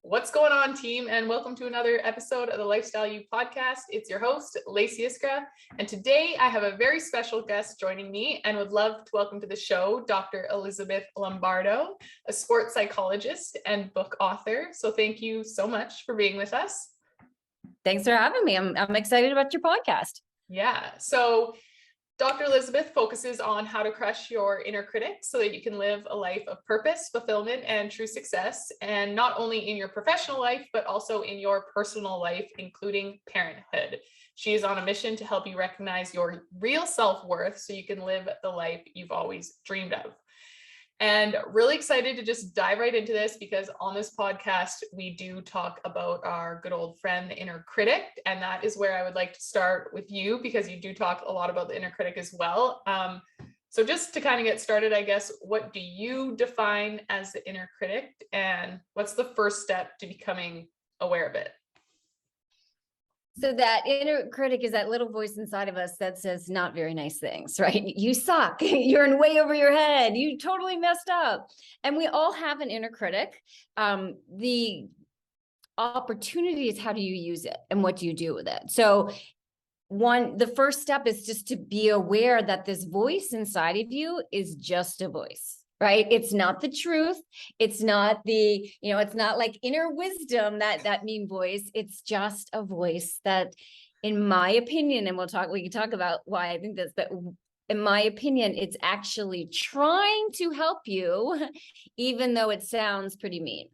What's going on, team? And welcome to another episode of the Lifestyle You podcast. It's your host, Lacey Iskra. And today I have a very special guest joining me and would love to welcome to the show, Dr. Elizabeth Lombardo, a sports psychologist and book author. So thank you so much for being with us. Thanks for having me. I'm excited about your podcast. Yeah. So Dr. Elizabeth focuses on how to crush your inner critic so that you can live a life of purpose, fulfillment, and true success, and not only in your professional life, but also in your personal life, including parenthood. She is on a mission to help you recognize your real self-worth so you can live the life you've always dreamed of. And really excited to just dive right into this because on this podcast, we do talk about our good old friend, the inner critic. And that is where I would like to start with you because you do talk a lot about the inner critic as well. So just to kind of get started, I guess, what do you define as the inner critic and what's the first step to becoming aware of it? So that inner critic is that little voice inside of us that says not very nice things, right? You suck. You're in way over your head. You totally messed up. And we all have an inner critic. The opportunity is how do you use it and what do you do with it? So the first step is just to be aware that this voice inside of you is just a voice. Right? It's not the truth. It's not it's not like inner wisdom, that mean voice. It's just a voice that, in my opinion, and we can talk about why I think this, but in my opinion, it's actually trying to help you, even though it sounds pretty mean.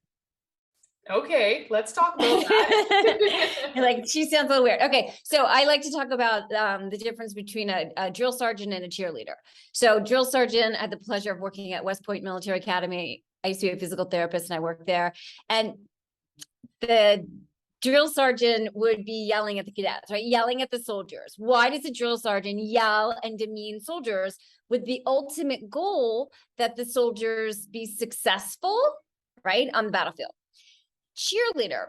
Okay, let's talk about that. Like, she sounds a little weird. Okay, so I like to talk about the difference between a drill sergeant and a cheerleader. So drill sergeant, I had the pleasure of working at West Point Military Academy. I used to be a physical therapist and I worked there. And the drill sergeant would be yelling at the cadets, right? Yelling at the soldiers. Why does a drill sergeant yell and demean soldiers with the ultimate goal that the soldiers be successful, right, on the battlefield? Cheerleader,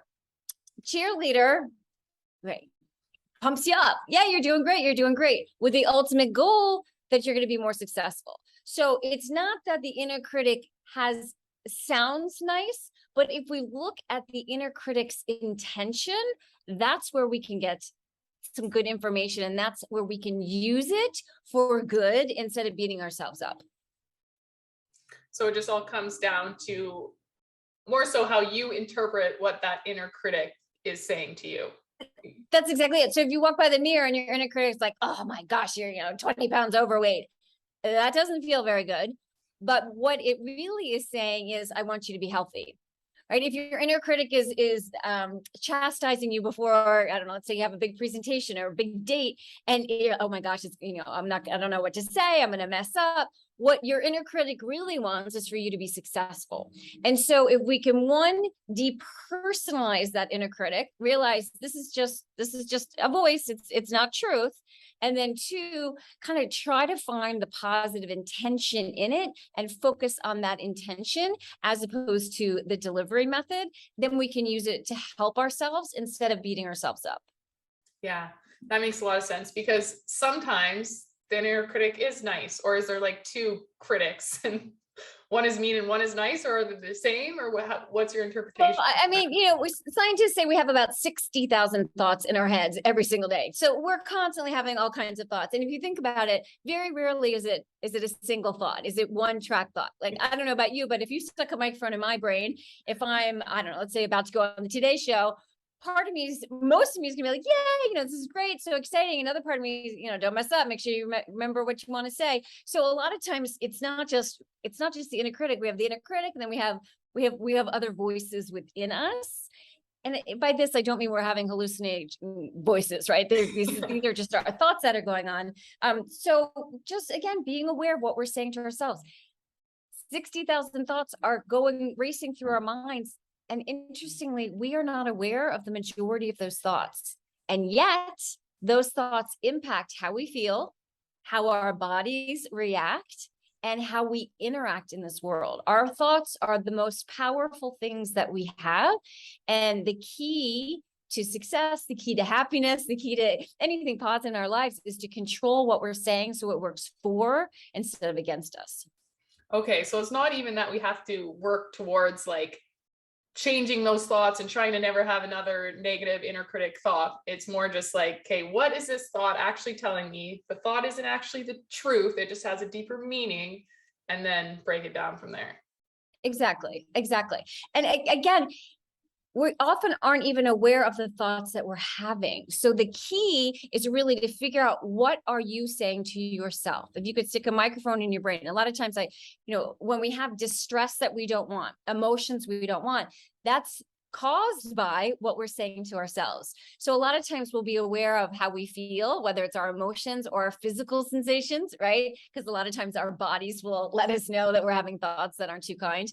right, pumps you up. Yeah, you're doing great, with the ultimate goal that you're going to be more successful. So it's not that the inner critic sounds nice, but if we look at the inner critic's intention, that's where we can get some good information, and that's where we can use it for good instead of beating ourselves up. So it just all comes down to more so how you interpret what that inner critic is saying to you. That's exactly it. So if you walk by the mirror and your inner critic is like, oh my gosh, you're 20 pounds overweight, that doesn't feel very good. But what it really is saying is, I want you to be healthy, right? If your inner critic is chastising you before, I don't know, let's say you have a big presentation or a big date, and oh my gosh, it's I don't know what to say, I'm going to mess up. What your inner critic really wants is for you to be successful. And so if we can, one, depersonalize that inner critic, realize this is just a voice, it's not truth. And then two, kind of try to find the positive intention in it and focus on that intention as opposed to the delivery method, then we can use it to help ourselves instead of beating ourselves up. Yeah, that makes a lot of sense because sometimes the inner critic is nice, or is there like two critics and one is mean and one is nice, or are they the same, or what's your interpretation? Well, I mean, scientists say we have about 60,000 thoughts in our heads every single day. So we're constantly having all kinds of thoughts. And if you think about it, very rarely is it a single thought? Is it one track thought? Like, I don't know about you, but if you stuck a microphone in my brain, if I'm, I don't know, let's say about to go on the Today Show, most of me is gonna be like, yeah, this is great, so exciting. Another part of me is, don't mess up. Make sure you remember what you want to say. So a lot of times it's not just the inner critic. We have the inner critic, and then we have other voices within us. And by this, I don't mean we're having hallucinating voices, right? These are just our thoughts that are going on. So just again, being aware of what we're saying to ourselves. 60,000 thoughts are racing through our minds. And interestingly, we are not aware of the majority of those thoughts. And yet those thoughts impact how we feel, how our bodies react, and how we interact in this world. Our thoughts are the most powerful things that we have. And the key to success, the key to happiness, the key to anything positive in our lives is to control what we're saying so it works for instead of against us. Okay, so it's not even that we have to work towards like changing those thoughts and trying to never have another negative inner critic thought. It's more just like, okay, what is this thought actually telling me? The thought isn't actually the truth. It just has a deeper meaning, and then break it down from there. Exactly. And again, we often aren't even aware of the thoughts that we're having. So the key is really to figure out, what are you saying to yourself? If you could stick a microphone in your brain, a lot of times when we have distress that we don't want, emotions we don't want, that's caused by what we're saying to ourselves. So a lot of times we'll be aware of how we feel, whether it's our emotions or our physical sensations, right? Because a lot of times our bodies will let us know that we're having thoughts that aren't too kind.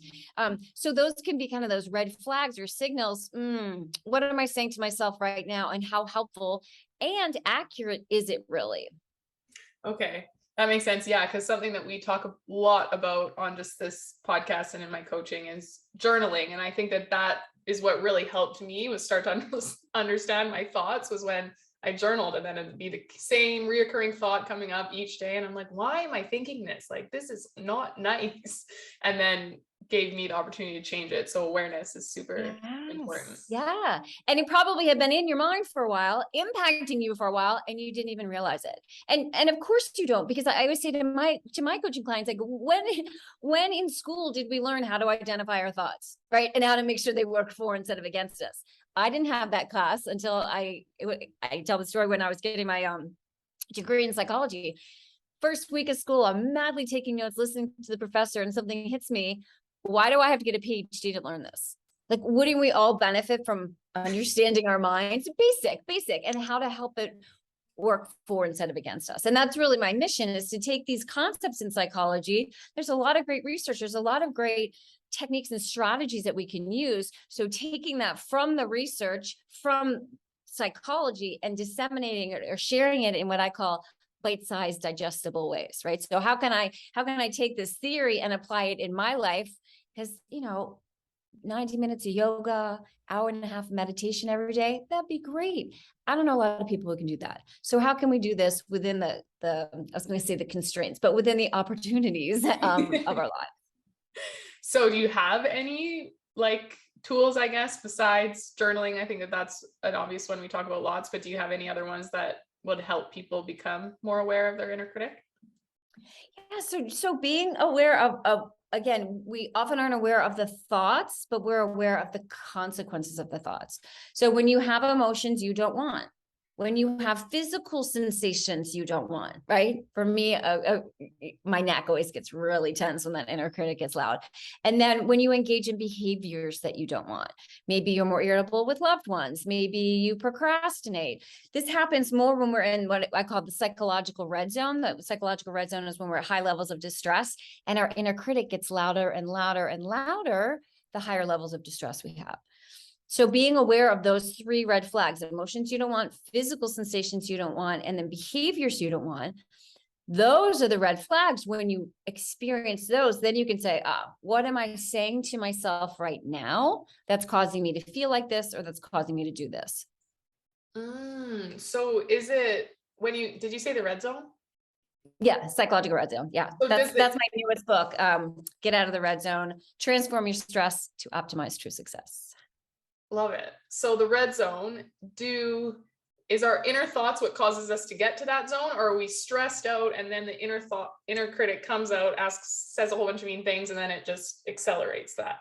So those can be kind of those red flags or signals. What am I saying to myself right now? And how helpful and accurate is it really? Okay. That makes sense. Yeah. Because something that we talk a lot about on just this podcast and in my coaching is journaling. And I think that is what really helped me, was start to understand my thoughts, was when I journaled, and then it'd be the same reoccurring thought coming up each day. And I'm like, why am I thinking this? Like, this is not nice. And then gave me the opportunity to change it. So awareness is super important. Yeah. And it probably had been in your mind for a while, impacting you for a while, and you didn't even realize it. And of course you don't, because I always say to my coaching clients, like, when in school did we learn how to identify our thoughts, right? And how to make sure they work for instead of against us. I didn't have that class until I tell the story when I was getting my degree in psychology. First week of school, I'm madly taking notes, listening to the professor, and something hits me. Why do I have to get a PhD to learn this? Like, wouldn't we all benefit from understanding our minds? Basic, and how to help it work for instead of against us. And that's really my mission, is to take these concepts in psychology. There's a lot of great research. There's a lot of great techniques and strategies that we can use. So taking that from the research, from psychology, and disseminating it or sharing it in what I call bite-sized digestible ways, right? So how can I take this theory and apply it in my life? Because, 90 minutes of yoga, hour and a half of meditation every day, that'd be great. I don't know a lot of people who can do that. So how can we do this within the I was going to say the constraints, but within the opportunities of our lives? So do you have any tools, I guess, besides journaling? I think that's an obvious one we talk about lots, but do you have any other ones that would help people become more aware of their inner critic? Yeah. So being aware of, again, we often aren't aware of the thoughts, but we're aware of the consequences of the thoughts. So when you have emotions you don't want, when you have physical sensations you don't want, right? For me, my neck always gets really tense when that inner critic gets loud. And then when you engage in behaviors that you don't want, maybe you're more irritable with loved ones, maybe you procrastinate. This happens more when we're in what I call the psychological red zone. The psychological red zone is when we're at high levels of distress, and our inner critic gets louder and louder and louder the higher levels of distress we have. So being aware of those three red flags: emotions you don't want, physical sensations you don't want, and then behaviors you don't want. Those are the red flags. When you experience those, then you can say, what am I saying to myself right now that's causing me to feel like this, or that's causing me to do this? So is it did you say the red zone? Yeah, psychological red zone. Yeah, So that's my newest book. Get out of the red zone, transform your stress to optimize true success. Love it. So the red zone, is our inner thoughts what causes us to get to that zone, or are we stressed out and then the inner critic comes out, says a whole bunch of mean things, and then it just accelerates that?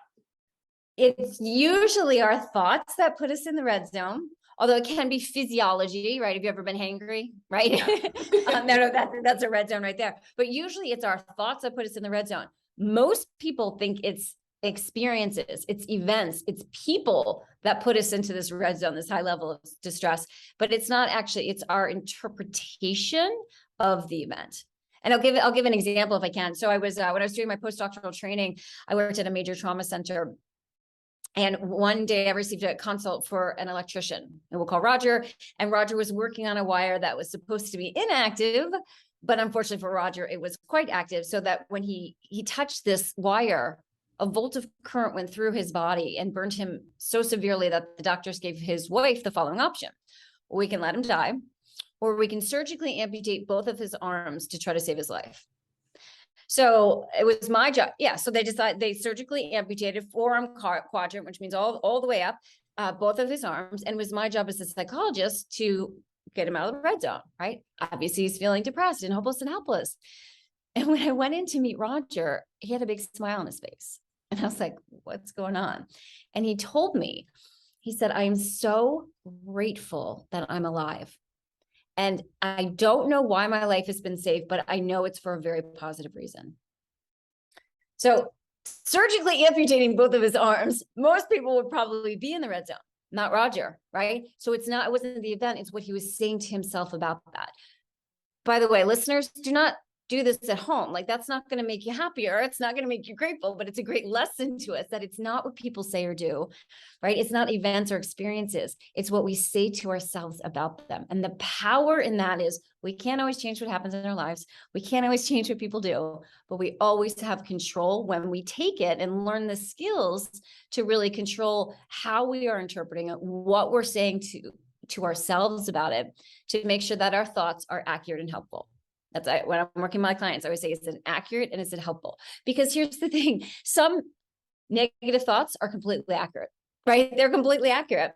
It's usually our thoughts that put us in the red zone, although it can be physiology, right? Have you ever been hangry, right? Yeah. No, that's a red zone right there. But usually it's our thoughts that put us in the red zone. Most people think it's experiences, it's events, it's people that put us into this red zone, this high level of distress, but it's not actually, it's our interpretation of the event. And I'll give an example if I can. So I was, when I was doing my postdoctoral training, I worked at a major trauma center. And one day I received a consult for an electrician, and we'll call Roger. And Roger was working on a wire that was supposed to be inactive, but unfortunately for Roger, it was quite active. So that when he touched this wire, a volt of current went through his body and burned him so severely that the doctors gave his wife the following option: we can let him die, or we can surgically amputate both of his arms to try to save his life. So it was my job. Yeah. So they surgically amputated forearm quadrant, which means all the way up, both of his arms. And it was my job as a psychologist to get him out of the red zone, right? Obviously he's feeling depressed and hopeless and helpless. And when I went in to meet Roger, he had a big smile on his face. And I was like, what's going on? And he told me, he said, I am so grateful that I'm alive. And I don't know why my life has been saved, but I know it's for a very positive reason. So surgically amputating both of his arms, most people would probably be in the red zone, not Roger, right? So it wasn't the event, it's what he was saying to himself about that. By the way, listeners, do not do this at home. Like, that's not going to make you happier. It's not going to make you grateful, but it's a great lesson to us that it's not what people say or do, right? It's not events or experiences. It's what we say to ourselves about them. And the power in that is we can't always change what happens in our lives. We can't always change what people do, but we always have control when we take it and learn the skills to really control how we are interpreting it, what we're saying to ourselves about it, to make sure that our thoughts are accurate and helpful. That's when I'm working with my clients, I always say, is it accurate and is it helpful? Because here's the thing, some negative thoughts are completely accurate, right? They're completely accurate.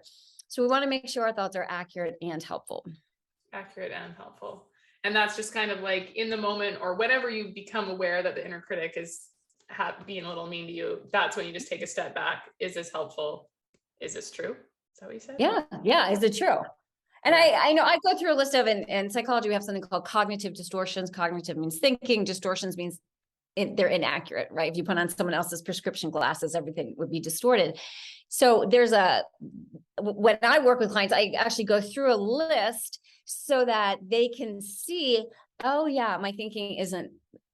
So we want to make sure our thoughts are accurate and helpful. Accurate and helpful. And that's just kind of like in the moment or whenever you become aware that the inner critic is being a little mean to you, that's when you just take a step back. Is this helpful? Is this true? Is that what you said? Yeah. Is it true? And I know I go through a list of, in psychology, we have something called cognitive distortions. Cognitive means thinking. Distortions means they're inaccurate, right? If you put on someone else's prescription glasses, everything would be distorted. So when I work with clients, I actually go through a list so that they can see, oh yeah, my thinking isn't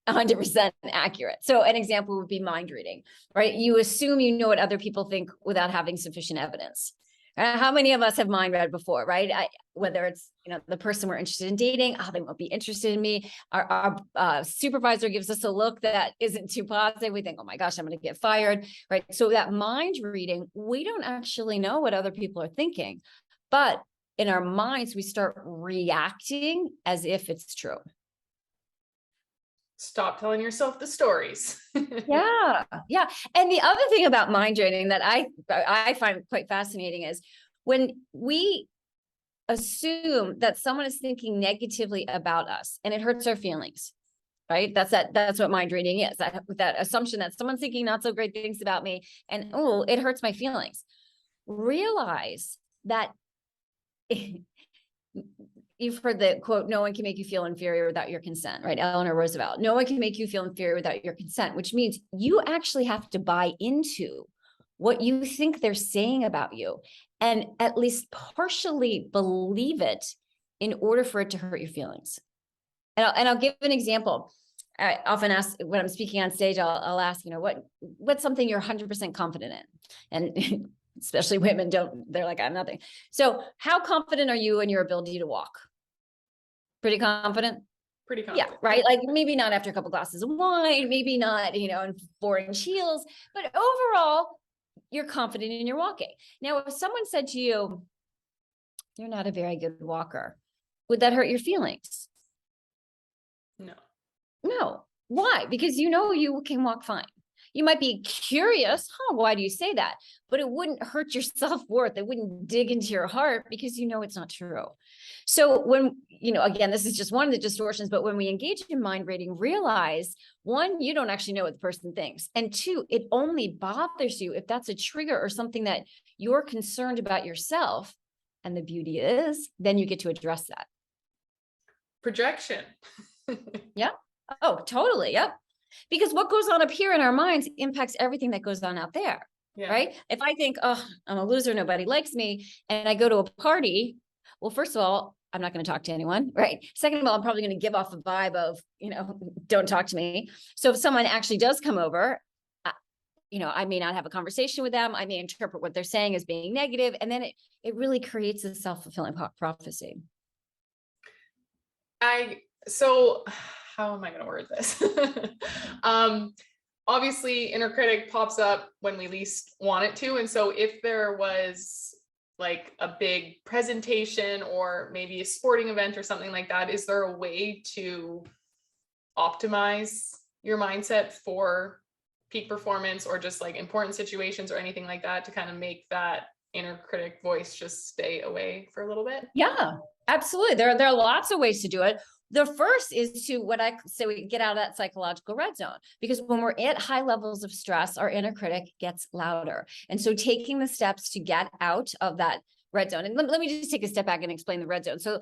100% accurate. So an example would be mind reading, right? You assume you know what other people think without having sufficient evidence. How many of us have mind read before, right? Whether it's, the person we're interested in dating, they won't be interested in me. Our supervisor gives us a look that isn't too positive. We think, oh my gosh, I'm going to get fired, right? So that mind reading, we don't actually know what other people are thinking, but in our minds, we start reacting as if it's true. Stop telling yourself the stories. Yeah. And the other thing about mind reading that I find quite fascinating is when we assume that someone is thinking negatively about us and it hurts our feelings, right? That's what mind reading is. That assumption that someone's thinking not so great things about me and, oh, it hurts my feelings. Realize that you've heard the quote, no one can make you feel inferior without your consent, right? Eleanor Roosevelt. No one can make you feel inferior without your consent, which means you actually have to buy into what you think they're saying about you and at least partially believe it in order for it to hurt your feelings. And I'll give an example. I often ask when I'm speaking on stage, I'll ask, what's something you're 100% confident in? And especially women they're like, I'm nothing. So how confident are you in your ability to walk? Pretty confident? Pretty confident. Yeah, right? Like maybe not after a couple glasses of wine, maybe not, in 4-inch heels, but overall, you're confident in your walking. Now, if someone said to you, you're not a very good walker, would that hurt your feelings? No. Why? Because you can walk fine. You might be curious, why do you say that? But it wouldn't hurt your self-worth. It wouldn't dig into your heart because it's not true. So when, again, this is just one of the distortions, but when we engage in mind reading, realize, one, you don't actually know what the person thinks. And two, it only bothers you if that's a trigger or something that you're concerned about yourself. And the beauty is, then you get to address that. Projection. Yeah. Oh, totally. Yep. Because what goes on up here in our minds impacts everything that goes on out there, right? If I think, oh, I'm a loser, nobody likes me, and I go to a party, well, first of all, I'm not going to talk to anyone, right? Second of all, I'm probably going to give off a vibe of, don't talk to me. So if someone actually does come over, I may not have a conversation with them. I may interpret what they're saying as being negative, and then it really creates a self-fulfilling prophecy. So how am I going to word this? Obviously, inner critic pops up when we least want it to. And so if there was like a big presentation or maybe a sporting event or something like that, is there a way to optimize your mindset for peak performance or just like important situations or anything like that to kind of make that inner critic voice just stay away for a little bit? Yeah, absolutely. There are lots of ways to do it. The first is to what I say we get out of that psychological red zone, because when we're at high levels of stress, our inner critic gets louder. And so taking the steps to get out of that red zone. And let me just take a step back and explain the red zone. So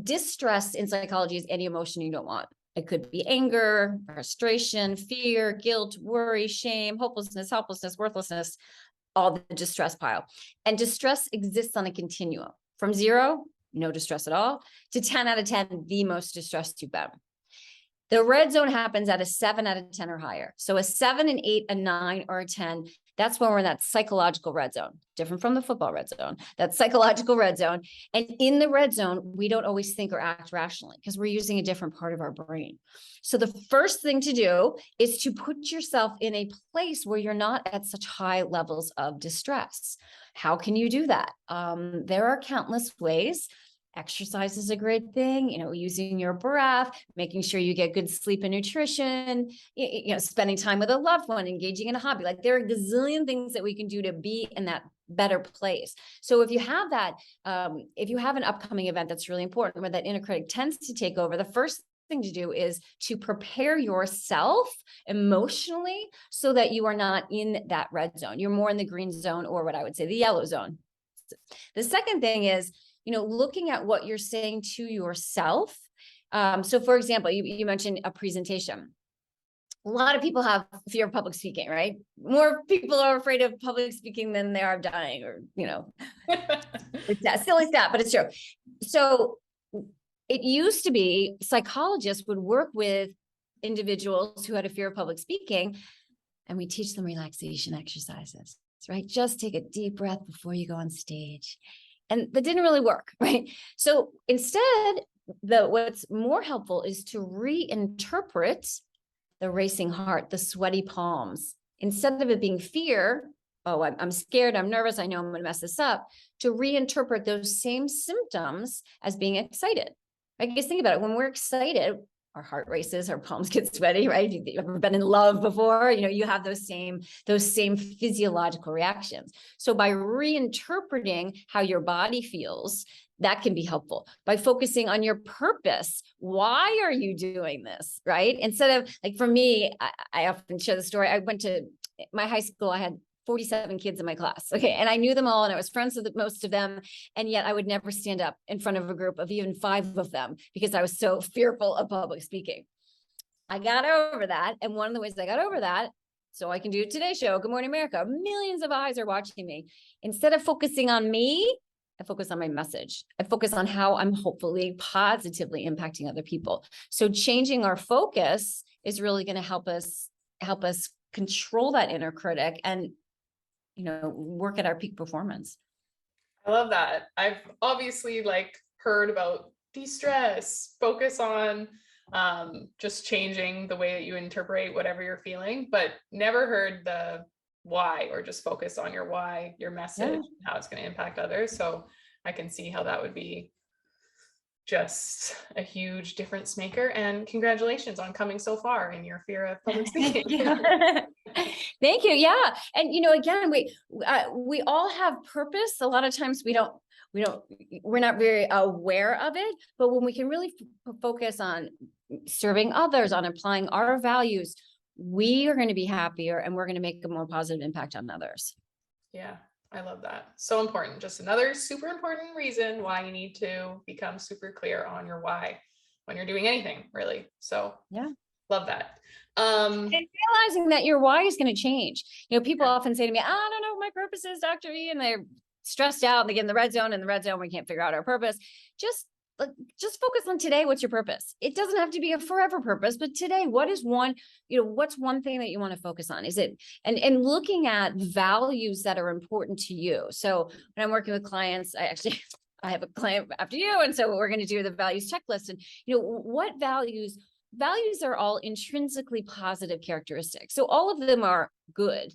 distress in psychology is any emotion you don't want. It could be anger, frustration, fear, guilt, worry, shame, hopelessness, helplessness, worthlessness, all the distress pile. And distress exists on a continuum from 0, no distress at all, to 10 out of 10, the most distressed you've been. The red zone happens at a 7 out of 10 or higher. So a 7, an 8, a 9, or a 10, that's when we're in that psychological red zone, different from the football red zone, that psychological red zone. And in the red zone, we don't always think or act rationally because we're using a different part of our brain. So the first thing to do is to put yourself in a place where you're not at such high levels of distress. How can you do that? There are countless ways. Exercise is a great thing, using your breath, making sure you get good sleep and nutrition, spending time with a loved one, engaging in a hobby. Like there are a gazillion things that we can do to be in that better place. So if you have that, if you have an upcoming event that's really important where that inner critic tends to take over, the first thing to do is to prepare yourself emotionally so that you are not in that red zone. You're more in the green zone, or what I would say, the yellow zone. The second thing is, looking at what you're saying to yourself. So for example, you mentioned a presentation. A lot of people have fear of public speaking, right? More people are afraid of public speaking than they are of dying, or, it's that silly stat, but it's true. So it used to be psychologists would work with individuals who had a fear of public speaking, and we teach them relaxation exercises, right? Just take a deep breath before you go on stage. And that didn't really work, right? So instead, what's more helpful is to reinterpret the racing heart, the sweaty palms. Instead of it being fear, oh, I'm scared, I'm nervous, I know I'm going to mess this up, to reinterpret those same symptoms as being excited. I guess think about it. When we're excited, our heart races, our palms get sweaty, right? If you've ever been in love before, you have those same physiological reactions. So by reinterpreting how your body feels, that can be helpful. By focusing on your purpose, why are you doing this, right? Instead of, like, for me, I often share the story. I went to my high school. I had 47 kids in my class. Okay. And I knew them all and I was friends with most of them. And yet I would never stand up in front of a group of even 5 of them because I was so fearful of public speaking. I got over that. And one of the ways I got over that, so I can do today's show, Good Morning America, millions of eyes are watching me. Instead of focusing on me, I focus on my message. I focus on how I'm hopefully positively impacting other people. So changing our focus is really going to help us control that inner critic and work at our peak performance. I love that. I've obviously heard about de-stress, focus on just changing the way that you interpret whatever you're feeling, but never heard the why, or just focus on your why, your message, how it's going to impact others. So I can see how that would be just a huge difference maker. And congratulations on coming so far in your fear of public speaking. Thank you. Yeah. And, again, we all have purpose. A lot of times we're not very aware of it, but when we can really focus on serving others, on applying our values, we are going to be happier and we're going to make a more positive impact on others. Yeah. I love that. So important. Just another super important reason why you need to become super clear on your why when you're doing anything, really. So yeah, love that. And realizing that your why is going to change. People often say to me, I don't know what my purpose is, Dr. E, and they're stressed out and they get in the red zone. In the red zone, we can't figure out our purpose. Just focus on today. What's your purpose? It doesn't have to be a forever purpose, but today, what's one thing that you want to focus on? Is it, and looking at values that are important to you. So when I'm working with clients, I have a client after you. And so we're going to do the values checklist and, what values are all intrinsically positive characteristics. So all of them are good.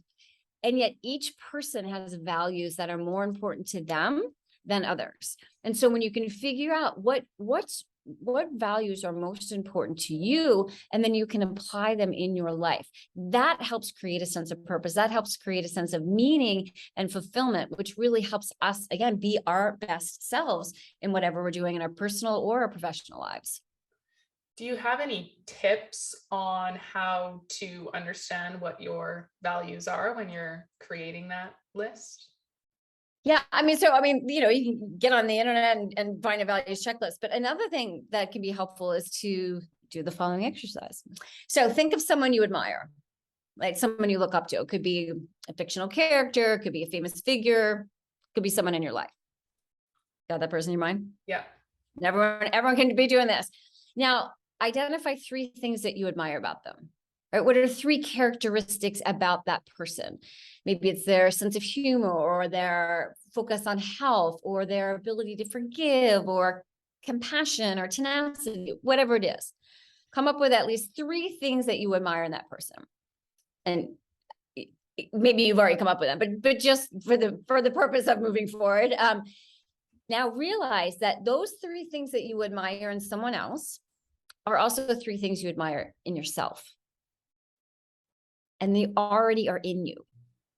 And yet each person has values that are more important to them than others. And so when you can figure out what's what values are most important to you, and then you can apply them in your life. That helps create a sense of purpose. That helps create a sense of meaning and fulfillment, which really helps us, again, be our best selves in whatever we're doing in our personal or our professional lives. Do you have any tips on how to understand what your values are when you're creating that list? Yeah, you can get on the internet and find a values checklist. But another thing that can be helpful is to do the following exercise. So think of someone you admire, like someone you look up to. It could be a fictional character, it could be a famous figure, it could be someone in your life. Got that person in your mind? Yeah. Everyone can be doing this. Now, identify 3 things that you admire about them. Right? What are 3 characteristics about that person? Maybe it's their sense of humor, or their focus on health, or their ability to forgive, or compassion, or tenacity, whatever it is. Come up with at least 3 things that you admire in that person. And maybe you've already come up with them, but just for the purpose of moving forward, now realize that those 3 things that you admire in someone else are also the 3 things you admire in yourself. And they already are in you.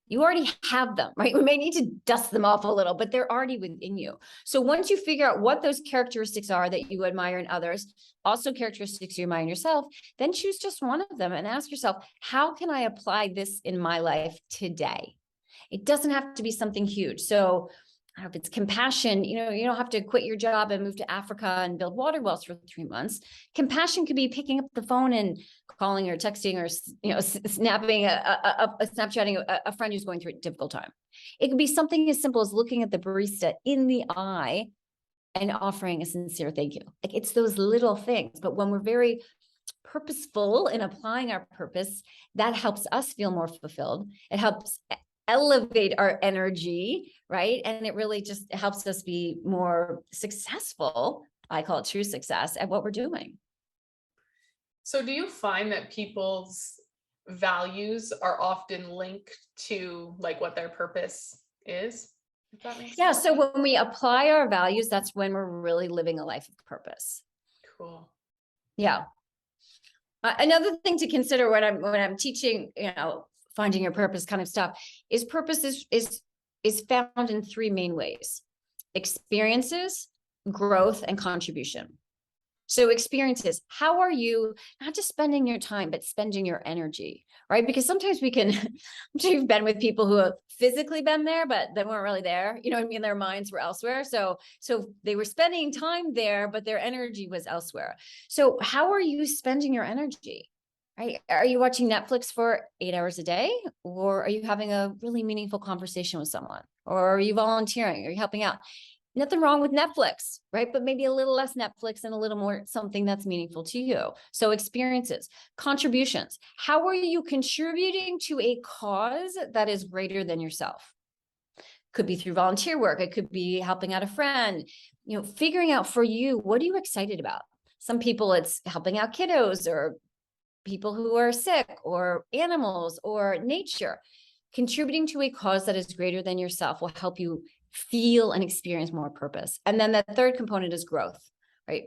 You already have them, right? We may need to dust them off a little, but they're already within you. So once you figure out what those characteristics are that you admire in others, also characteristics you admire in yourself, then choose just one of them and ask yourself, how can I apply this in my life today? It doesn't have to be something huge. So I don't know if it's compassion, you don't have to quit your job and move to Africa and build water wells for 3 months. Compassion could be picking up the phone and calling or texting or, snapping Snapchatting a friend who's going through a difficult time. It could be something as simple as looking at the barista in the eye and offering a sincere thank you. Like, it's those little things, but when we're very purposeful in applying our purpose, that helps us feel more fulfilled. It helps elevate our energy, right? And it really just helps us be more successful. I call it true success at what we're doing. So do you find that people's values are often linked to like what their purpose is? If that makes Yeah. sense. So when we apply our values, that's when we're really living a life of purpose. Cool. Yeah. Another thing to consider when I'm teaching, finding your purpose kind of stuff, is purpose is found in 3 main ways: experiences, growth, and contribution. So experiences, how are you not just spending your time, but spending your energy, right? Because sometimes I'm sure you've been with people who have physically been there, but they weren't really there. You know what I mean? Their minds were elsewhere. So they were spending time there, but their energy was elsewhere. So how are you spending your energy? Right? Are you watching Netflix for 8 hours a day? Or are you having a really meaningful conversation with someone? Or are you volunteering? Are you helping out? Nothing wrong with Netflix, right? But maybe a little less Netflix and a little more something that's meaningful to you. So experiences, contributions. How are you contributing to a cause that is greater than yourself? Could be through volunteer work. It could be helping out a friend, figuring out for you, what are you excited about? Some people it's helping out kiddos or people who are sick or animals or nature. Contributing to a cause that is greater than yourself will help you feel and experience more purpose. And then the third component is growth, right?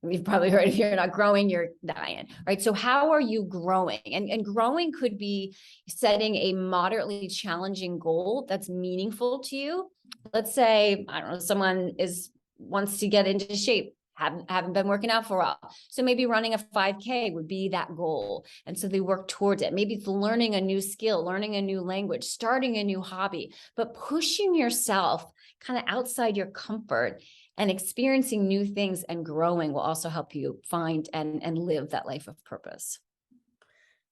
You've probably heard, if you're not growing, you're dying, right? So how are you growing? And growing could be setting a moderately challenging goal that's meaningful to you. Let's say, I don't know, someone wants to get into shape, haven't been working out for a while. So maybe running a 5K would be that goal. And so they work towards it. Maybe it's learning a new skill, learning a new language, starting a new hobby, but pushing yourself kind of outside your comfort and experiencing new things and growing will also help you find and live that life of purpose.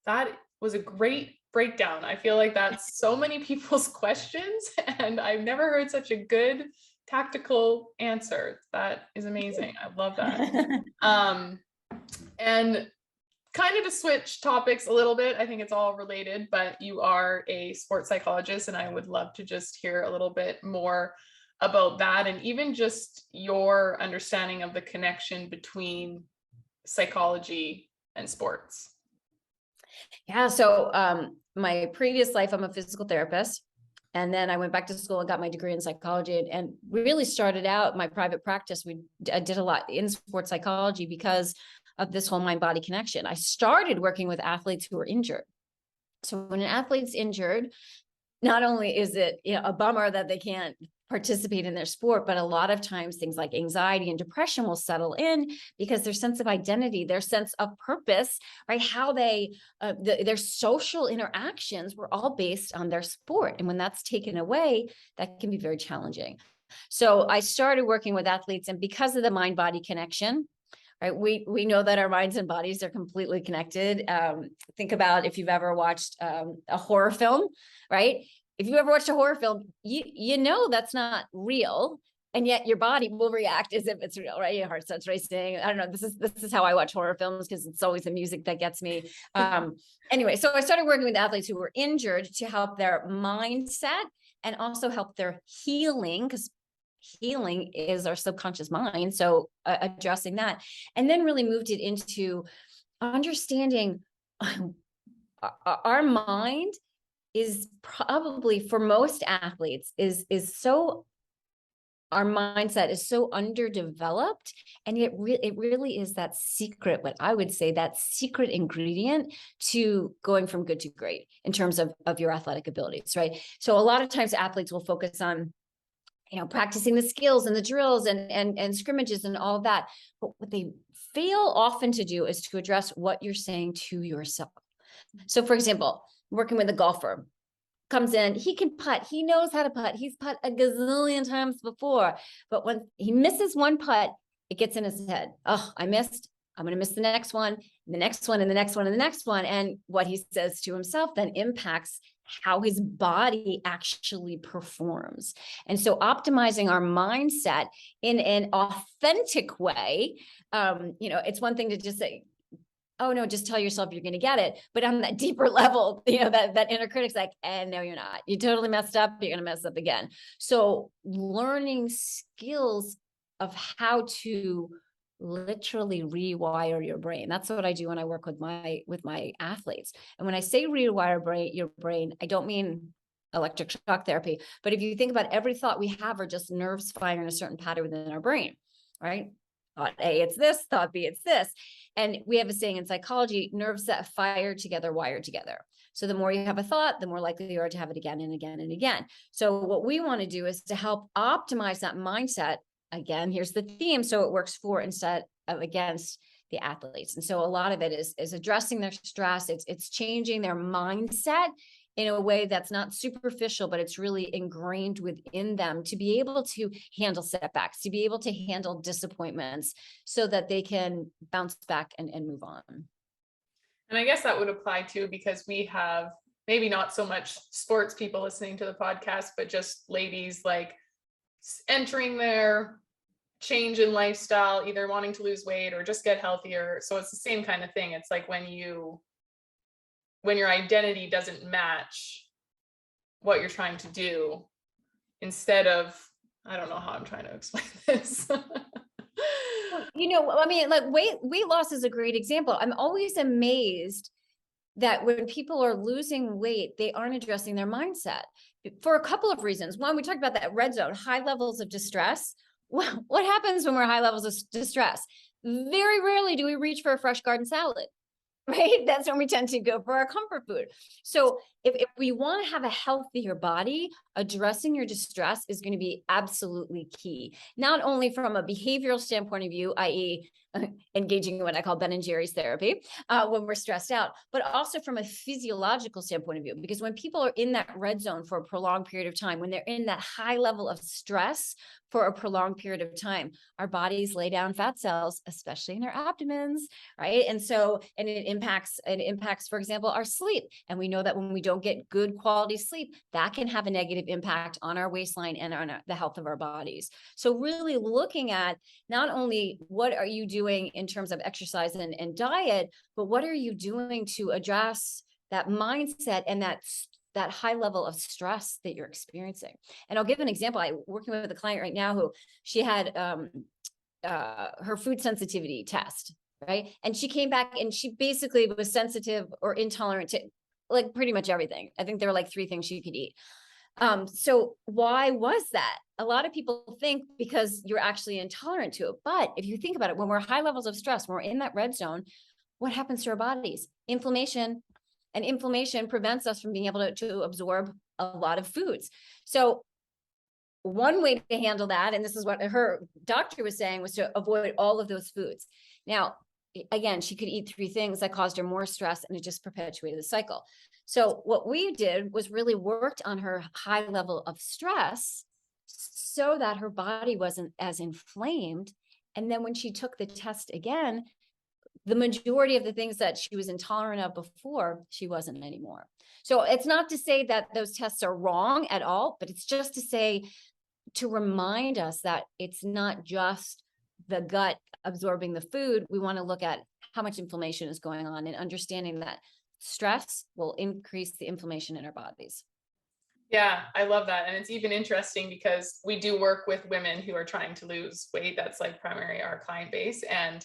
That was a great breakdown. I feel like that's so many people's questions, and I've never heard such a good tactical answer. That is amazing. I love that. And kind of to switch topics a little bit, I think it's all related, but you are a sports psychologist, and I would love to just hear a little bit more about that, and even just your understanding of the connection between psychology and sports. Yeah. So my previous life, I'm a physical therapist. And then I went back to school and got my degree in psychology and really started out my private practice. I did a lot in sports psychology because of this whole mind-body connection. I started working with athletes who were injured. So when an athlete's injured, not only is it, a bummer that they can't participate in their sport, but a lot of times things like anxiety and depression will settle in because their sense of identity, their sense of purpose, right? How they, their social interactions were all based on their sport. And when that's taken away, that can be very challenging. So I started working with athletes, and because of the mind-body connection, right, we know that our minds and bodies are completely connected. Think about if you've ever watched a horror film, right? If you ever watched a horror film, you know that's not real, and yet your body will react as if it's real, right? Your heart starts racing. I don't know. This is how I watch horror films, because it's always the music that gets me. Anyway, so I started working with athletes who were injured to help their mindset and also help their healing, because healing is our subconscious mind. So addressing that, and then really moved it into understanding our mind is probably, for most athletes, is so, our mindset is so underdeveloped, and it really is that secret, what I would say, that secret ingredient to going from good to great in terms of your athletic abilities, right? So a lot of times athletes will focus on, practicing the skills and the drills and scrimmages and all of that. But what they fail often to do is to address what you're saying to yourself. So for example, working with a golfer, comes in, he can putt, he knows how to putt, he's putt a gazillion times before, but when he misses one putt, it gets in his head. Oh, I missed, I'm going to miss the next one, and the next one, and the next one, and the next one. And what he says to himself then impacts how his body actually performs. And so optimizing our mindset in an authentic way, it's one thing to just say, oh no, just tell yourself you're going to get it. But on that deeper level, that inner critic's like, no, you're not. You totally messed up. You're going to mess up again. So learning skills of how to literally rewire your brain. That's what I do when I work with my athletes. And when I say rewire your brain, I don't mean electric shock therapy, but if you think about every thought we have are just nerves firing a certain pattern within our brain, right? Thought A, it's this, thought B, it's this. And we have a saying in psychology, nerves that fire together, wire together. So the more you have a thought, the more likely you are to have it again and again and again. So what we want to do is to help optimize that mindset. Again, here's the theme. So it works for instead of against the athletes. And so a lot of it is addressing their stress. It's changing their mindset in a way that's not superficial, but it's really ingrained within them to be able to handle setbacks, to be able to handle disappointments so that they can bounce back and move on. And I guess that would apply too, because we have maybe not so much sports people listening to the podcast, but just ladies like entering their change in lifestyle, either wanting to lose weight or just get healthier. So it's the same kind of thing. It's like when your identity doesn't match what you're trying to do, instead of, I don't know how I'm trying to explain this. Like weight loss is a great example. I'm always amazed that when people are losing weight, they aren't addressing their mindset for a couple of reasons. One, we talked about that red zone, high levels of distress. What happens when we're high levels of distress? Very rarely do we reach for a fresh garden salad. Right? That's when we tend to go for our comfort food. So if we want to have a healthier body, addressing your distress is going to be absolutely key. Not only from a behavioral standpoint of view, i.e. engaging in what I call Ben and Jerry's therapy when we're stressed out, but also from a physiological standpoint of view. Because when people are in that red zone for a prolonged period of time, when they're in that high level of stress for a prolonged period of time, our bodies lay down fat cells, especially in our abdomens, right? And it impacts, for example, our sleep. And we know that when we don't get good quality sleep, that can have a negative impact on our waistline and on the health of our bodies. So really looking at not only what are you doing in terms of exercise and diet, but what are you doing to address that mindset and that high level of stress that you're experiencing. And I'll give an example. I'm working with a client right now who she had her food sensitivity test, right? And she came back and she basically was sensitive or intolerant to like pretty much everything. I think there were like 3 things she could eat. So why was that? A lot of people think because you're actually intolerant to it. But if you think about it, when we're high levels of stress, when we're in that red zone, what happens to our bodies? Inflammation, and inflammation prevents us from being able to absorb a lot of foods. So one way to handle that, and this is what her doctor was saying, was to avoid all of those foods. Now, again, she could eat 3 things that caused her more stress, and it just perpetuated the cycle. So what we did was really worked on her high level of stress so that her body wasn't as inflamed. And then when she took the test again, the majority of the things that she was intolerant of before, she wasn't anymore. So it's not to say that those tests are wrong at all, but it's just to say, to remind us that it's not just the gut absorbing the food. We want to look at how much inflammation is going on and understanding that stress will increase the inflammation in our bodies. Yeah, I love that. And it's even interesting because we do work with women who are trying to lose weight. That's like primary our client base. And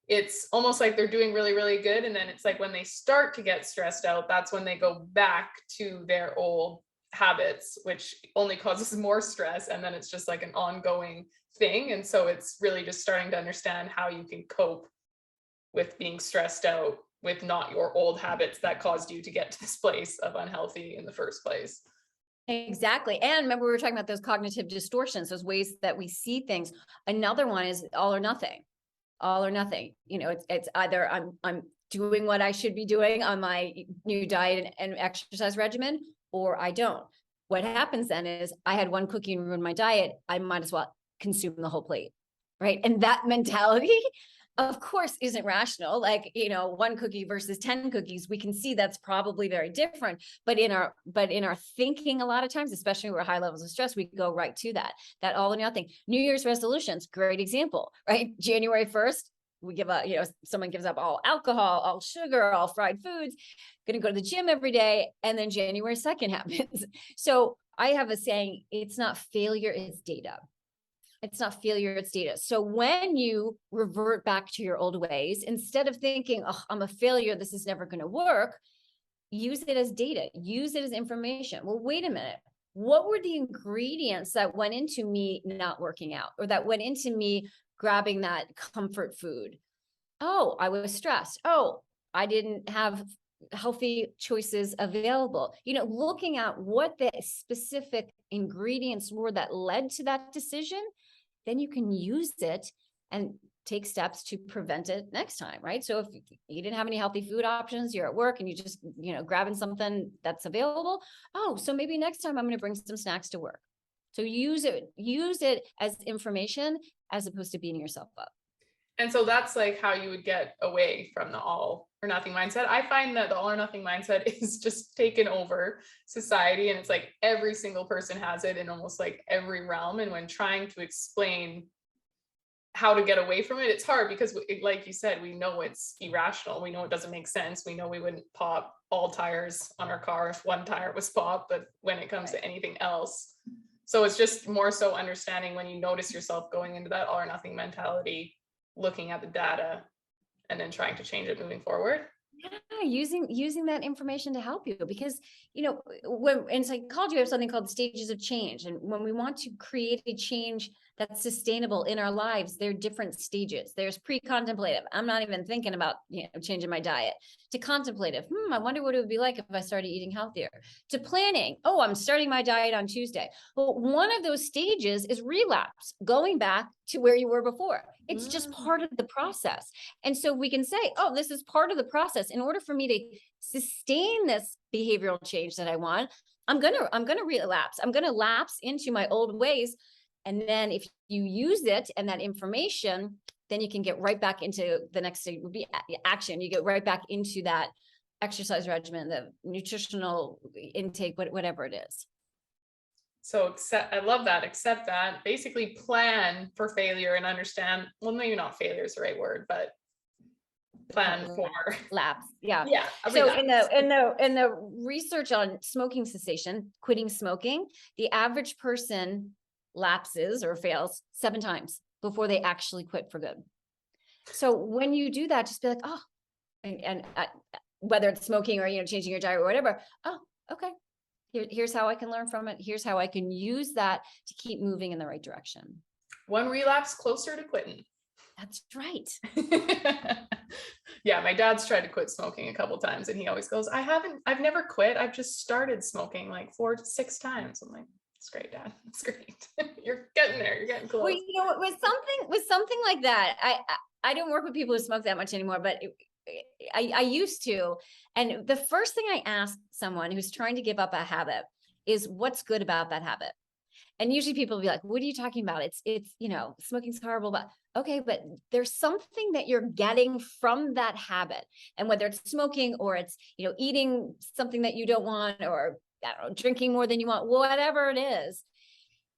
it's almost like they're doing really, really good. And then it's like when they start to get stressed out, that's when they go back to their old habits, which only causes more stress. And then it's just like an ongoing thing. And so it's really just starting to understand how you can cope with being stressed out with not your old habits that caused you to get to this place of unhealthy in the first place. Exactly. And remember, we were talking about those cognitive distortions, those ways that we see things. Another one is all or nothing. All or nothing. You know, it's either I'm doing what I should be doing on my new diet and exercise regimen, or I don't. What happens then is I had one cookie and ruined my diet. I might as well consume the whole plate. Right. And that mentality, of course, isn't rational. Like, you know, one cookie versus 10 cookies, we can see that's probably very different. But in our thinking, a lot of times, especially when we're high levels of stress, we go right to that all or nothing. New Year's resolutions, great example, right? January 1st, we give up, you know, someone gives up all alcohol, all sugar, all fried foods, going to go to the gym every day. And then January 2nd happens. So I have a saying, it's not failure, it's data. It's not failure, it's data. So when you revert back to your old ways, instead of thinking, oh, I'm a failure, this is never going to work, use it as data, use it as information. Well, wait a minute. What were the ingredients that went into me not working out, or that went into me grabbing that comfort food? Oh, I was stressed. Oh, I didn't have healthy choices available. You know, looking at what the specific ingredients were that led to that decision, then you can use it and take steps to prevent it next time, right? So if you didn't have any healthy food options, you're at work and you just, you know, grabbing something that's available. Oh, so maybe next time I'm going to bring some snacks to work. So use it as information as opposed to beating yourself up. And so that's like how you would get away from the all or nothing mindset. I find that the all or nothing mindset is just taken over society. And it's like every single person has it in almost like every realm. And when trying to explain how to get away from it, it's hard because, like you said, we know it's irrational. We know it doesn't make sense. We know we wouldn't pop all tires on our car if one tire was popped, but when it comes to anything else. So it's just more so understanding when you notice yourself going into that all or nothing mentality, looking at the data and then trying to change it moving forward. Yeah, using that information to help you, because, you know, when in psychology we have something called stages of change, and when we want to create a change that's sustainable in our lives, there are different stages. There's pre-contemplative. I'm not even thinking about, you know, changing my diet. To contemplative, I wonder what it would be like if I started eating healthier. To planning, oh, I'm starting my diet on Tuesday. Well, one of those stages is relapse, going back to where you were before. It's just part of the process. And so we can say, oh, this is part of the process. In order for me to sustain this behavioral change that I want, I'm gonna relapse. I'm gonna lapse into my old ways. And then if you use it and that information, then you can get right back into the next stage would be action. You get right back into that exercise regimen, the nutritional intake, whatever it is. So I love that. Accept that. Basically plan for failure and understand, well, maybe not failure is the right word, but plan for lapse. Yeah. Yeah. So in the research on smoking cessation, quitting smoking, the average person lapses or fails 7 times before they actually quit for good. So when you do that, just be like, oh, and whether it's smoking or, you know, changing your diet or whatever. Oh, okay. Here's how I can learn from it. Here's how I can use that to keep moving in the right direction. One relapse closer to quitting. That's right. Yeah, my dad's tried to quit smoking a couple times and he always goes, I've never quit. I've just started smoking like 4 to 6 times. I'm like, it's great, Dad. It's great. You're getting there. You're getting close. Well, you know, with something like that, I don't work with people who smoke that much anymore, but I used to. And the first thing I ask someone who's trying to give up a habit is, what's good about that habit? And usually people will be like, what are you talking about? It's, you know, smoking's horrible, but okay, but there's something that you're getting from that habit. And whether it's smoking or it's, you know, eating something that you don't want, or I don't know, drinking more than you want, whatever it is.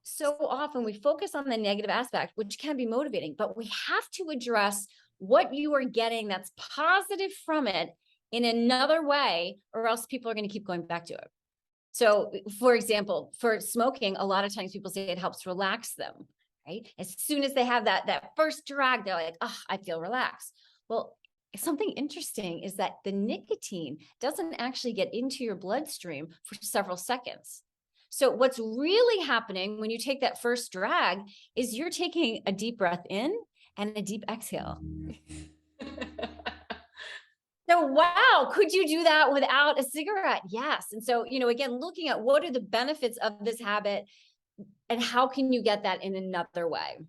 So often we focus on the negative aspect, which can be motivating, but we have to address what you are getting that's positive from it in another way, or else people are going to keep going back to it. So for example, for smoking, a lot of times people say it helps relax them, right? As soon as they have that first drag, they're like, oh, I feel relaxed. Well, something interesting is that the nicotine doesn't actually get into your bloodstream for several seconds. So what's really happening when you take that first drag is you're taking a deep breath in and a deep exhale. So, wow, could you do that without a cigarette? Yes. And so, you know, again, looking at what are the benefits of this habit and how can you get that in another way?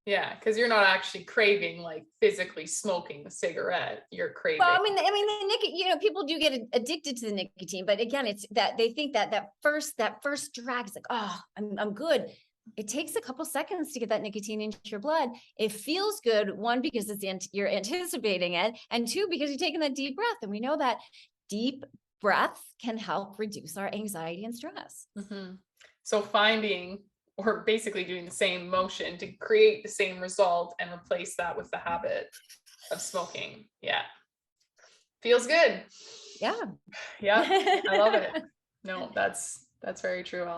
Yeah, because you're not actually craving like physically smoking the cigarette. You're craving. Well, I mean, the nicotine, you know, people do get addicted to the nicotine, but again, it's that they think that first drag is like, oh, I'm good. It takes a couple seconds to get that nicotine into your blood. It feels good, one, because you're anticipating it, and two, because you're taking that deep breath. And we know that deep breath can help reduce our anxiety and stress. Mm-hmm. So finding, or basically doing the same motion to create the same result and replace that with the habit of smoking. Yeah. Feels good. Yeah. Yeah. I love it. No, that's very true.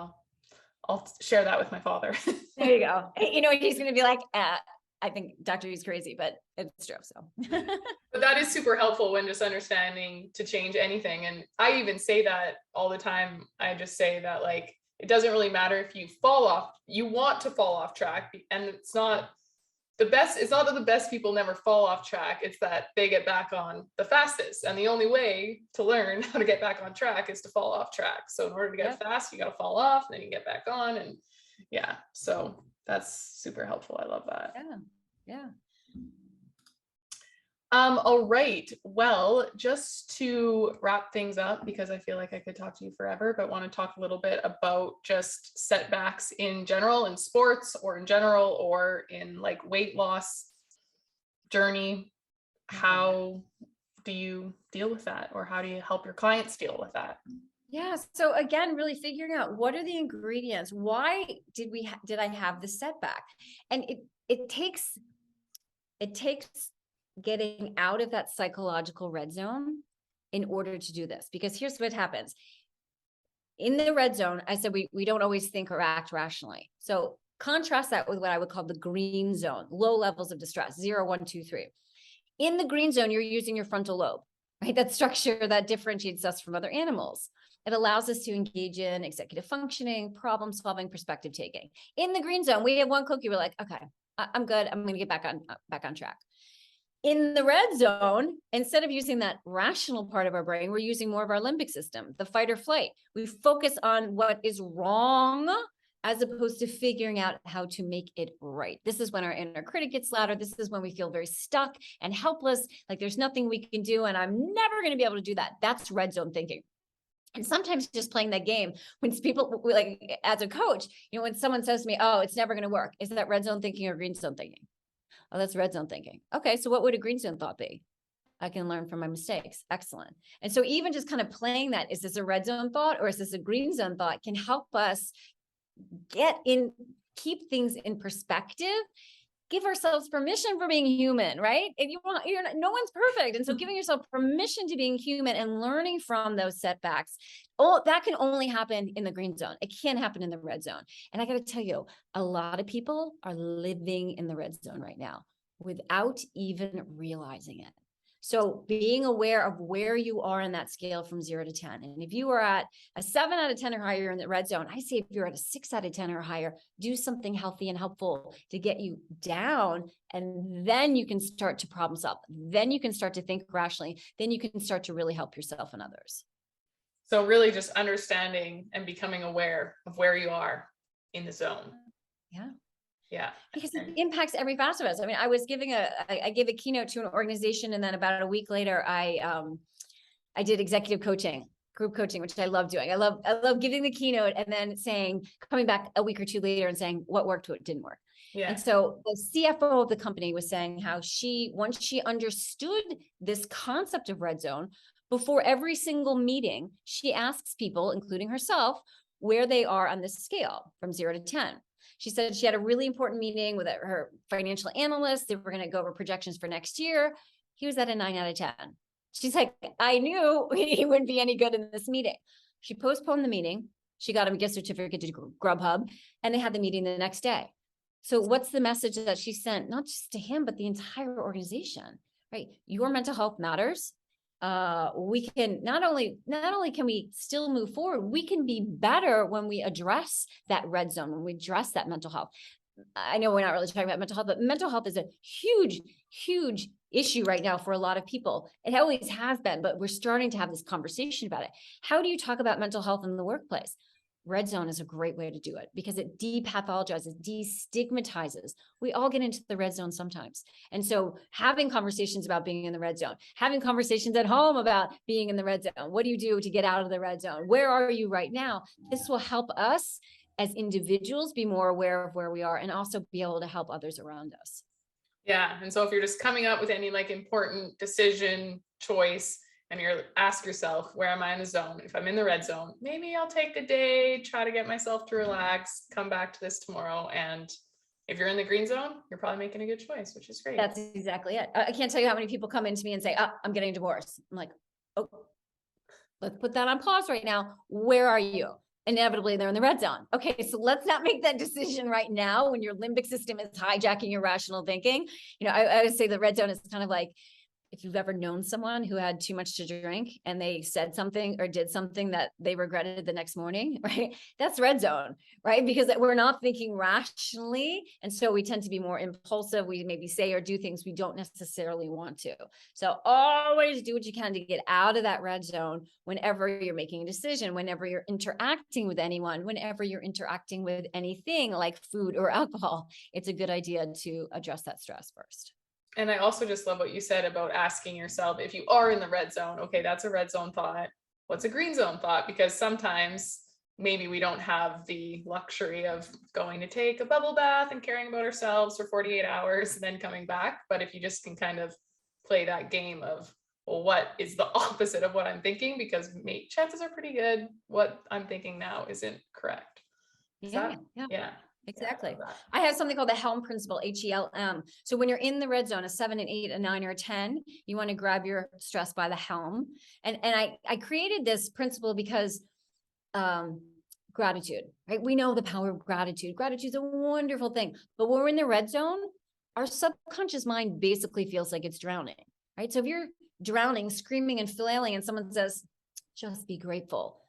I'll share that with my father. There you go. You know, he's going to be like, I think Dr. U's crazy, but it's true. So, but that is super helpful when just understanding to change anything. And I even say that all the time. I just say that, like, it doesn't really matter if you fall off, you want to fall off track. And it's not that the best people never fall off track. It's that they get back on the fastest. And the only way to learn how to get back on track is to fall off track. So in order to get fast, you got to fall off, and then you get back on. And yeah, so that's super helpful. I love that. Yeah. All right. Well, just to wrap things up, because I feel like I could talk to you forever, but want to talk a little bit about just setbacks in general, in sports, or in general, or in like weight loss journey. How do you deal with that, or how do you help your clients deal with that? Yeah. So again, really figuring out what are the ingredients. Why did I have the setback? And it takes getting out of that psychological red zone in order to do this, because here's what happens. In the red zone, I said we don't always think or act rationally. So contrast that with what I would call the green zone, low levels of distress, 0, 1, 2, 3. In the green zone, you're using your frontal lobe, right? That structure that differentiates us from other animals. It allows us to engage in executive functioning, problem solving, perspective taking. In the green zone, we have one cookie. We're like, okay, I'm good. I'm going to get back on track. In the red zone, instead of using that rational part of our brain, we're using more of our limbic system, the fight or flight. We focus on what is wrong as opposed to figuring out how to make it right. This is when our inner critic gets louder. This is when we feel very stuck and helpless, like there's nothing we can do, and I'm never going to be able to do that. That's red zone thinking. And sometimes just playing that game, when people, like as a coach, you know, when someone says to me, oh, it's never going to work, is that red zone thinking or green zone thinking? Oh, that's red zone thinking. Okay, so what would a green zone thought be? I can learn from my mistakes. Excellent. And so even just kind of playing that, is this a red zone thought or is this a green zone thought, can help us keep things in perspective, give ourselves permission for being human, right? If no one's perfect. And so giving yourself permission to being human and learning from those setbacks, that can only happen in the green zone. It can't happen in the red zone. And I got to tell you, a lot of people are living in the red zone right now without even realizing it. So being aware of where you are in that scale from 0 to 10. And if you are at a 7 out of 10 or higher in the red zone, I say if you're at a 6 out of 10 or higher, do something healthy and helpful to get you down. And then you can start to problem solve. Then you can start to think rationally. Then you can start to really help yourself and others. So really just understanding and becoming aware of where you are in the zone. Yeah. Yeah. Because it impacts every facet of us. I mean, I gave a keynote to an organization, and then about a week later, I did executive coaching, group coaching, which I love doing. I love giving the keynote and then coming back a week or two later and saying what worked, what didn't work. Yeah. And so the CFO of the company was saying how once she understood this concept of red zone, before every single meeting, she asks people, including herself, where they are on this scale from 0 to 10. She said she had a really important meeting with her financial analyst. They were going to go over projections for next year. He was at a 9 out of 10. She's like, I knew he wouldn't be any good in this meeting. She postponed the meeting. She got him a gift certificate to Grubhub, and they had the meeting the next day. So what's the message that she sent, not just to him, but the entire organization, right? Your mental health matters. We can not only can we still move forward, we can be better when we address that red zone, when we address that mental health. I know we're not really talking about mental health, but mental health is a huge, huge issue right now for a lot of people. It always has been, but we're starting to have this conversation about it. How do you talk about mental health in the workplace? Red zone is a great way to do it because it depathologizes, destigmatizes. We all get into the red zone sometimes. And so having conversations about being in the red zone, having conversations at home about being in the red zone. What do you do to get out of the red zone? Where are you right now? This will help us as individuals be more aware of where we are and also be able to help others around us. Yeah. And so if you're just coming up with any like important decision choice, and ask yourself, where am I in the zone? If I'm in the red zone, maybe I'll take a day, try to get myself to relax, come back to this tomorrow. And if you're in the green zone, you're probably making a good choice, which is great. That's exactly it. I can't tell you how many people come into me and say, oh, I'm getting a divorce. I'm like, oh, let's put that on pause right now. Where are you? Inevitably, they're in the red zone. Okay, so let's not make that decision right now when your limbic system is hijacking your rational thinking. You know, I would say the red zone is kind of like, if you've ever known someone who had too much to drink and they said something or did something that they regretted the next morning, right? That's red zone, right? Because we're not thinking rationally. And so we tend to be more impulsive. We maybe say or do things we don't necessarily want to. So always do what you can to get out of that red zone whenever you're making a decision, whenever you're interacting with anyone, whenever you're interacting with anything like food or alcohol. It's a good idea to address that stress first. And I also just love what you said about asking yourself, if you are in the red zone, okay, that's a red zone thought. What's a green zone thought? Because sometimes maybe we don't have the luxury of going to take a bubble bath and caring about ourselves for 48 hours and then coming back. But if you just can kind of play that game of, well, what is the opposite of what I'm thinking? Because chances are pretty good what I'm thinking now isn't correct. Yeah. Exactly. Yeah, I have something called the Helm principle, HELM. So when you're in the red zone, a 7, an 8, a 9, or a 10, you want to grab your stress by the helm. And I created this principle because gratitude, right? We know the power of gratitude. Gratitude is a wonderful thing. But when we're in the red zone, our subconscious mind basically feels like it's drowning, right? So if you're drowning, screaming and flailing, and someone says, just be grateful.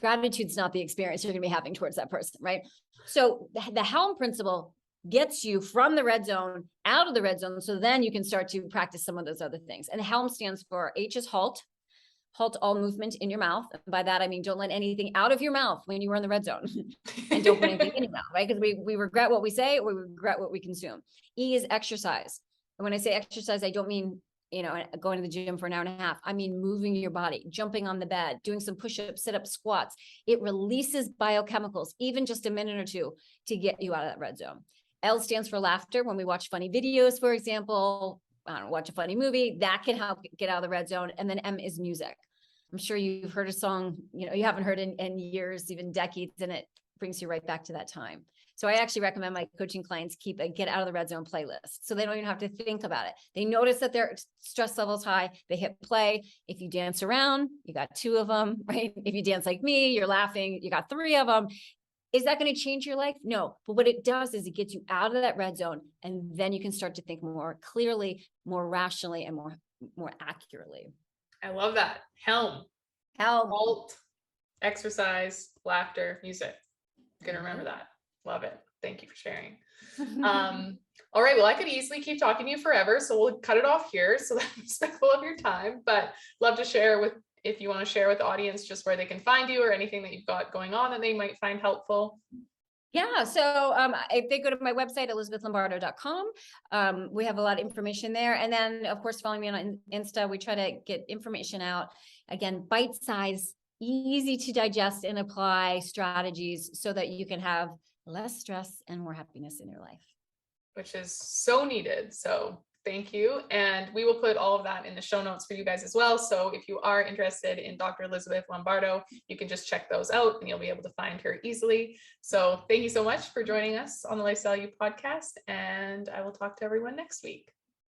Gratitude's not the experience you're going to be having towards that person, right? So the Helm principle gets you from the red zone out of the red zone. So then you can start to practice some of those other things. And Helm stands for H is halt all movement in your mouth. And by that, I mean, don't let anything out of your mouth when you were in the red zone and don't put anything in your mouth, right? Because we regret what we say, or we regret what we consume. E is exercise. And when I say exercise, I don't mean, going to the gym for an hour and a half. I mean, moving your body, jumping on the bed, doing some push-ups, sit-ups, squats. It releases biochemicals, even just a minute or two, to get you out of that red zone. L stands for laughter. When we watch funny videos, for example, watch a funny movie, that can help get out of the red zone. And then M is music. I'm sure you've heard a song, you haven't heard in years, even decades, and it brings you right back to that time. So I actually recommend my coaching clients keep a get out of the red zone playlist. So they don't even have to think about it. They notice that their stress level's high. They hit play. If you dance around, you got 2 of them, right? If you dance like me, you're laughing, you got 3 of them. Is that going to change your life? No. But what it does is it gets you out of that red zone. And then you can start to think more clearly, more rationally, and more accurately. I love that. Helm, How halt, exercise, laughter, music. I'm gonna remember that. Love it. Thank you for sharing. All right, well, I could easily keep talking to you forever, so we'll cut it off here so that I'm respectful of your time, but love to share with, if you want to share with the audience just where they can find you or anything that you've got going on that they might find helpful. Yeah, so if they go to my website, elizabethlambardo.com, we have a lot of information there. And then, of course, follow me on Insta. We try to get information out. Again, bite-size, easy to digest and apply strategies so that you can have less stress and more happiness in your life. Which is so needed. So thank you. And we will put all of that in the show notes for you guys as well. So if you are interested in Dr. Elizabeth Lombardo, you can just check those out and you'll be able to find her easily. So thank you so much for joining us on the Lifestyle You podcast. And I will talk to everyone next week.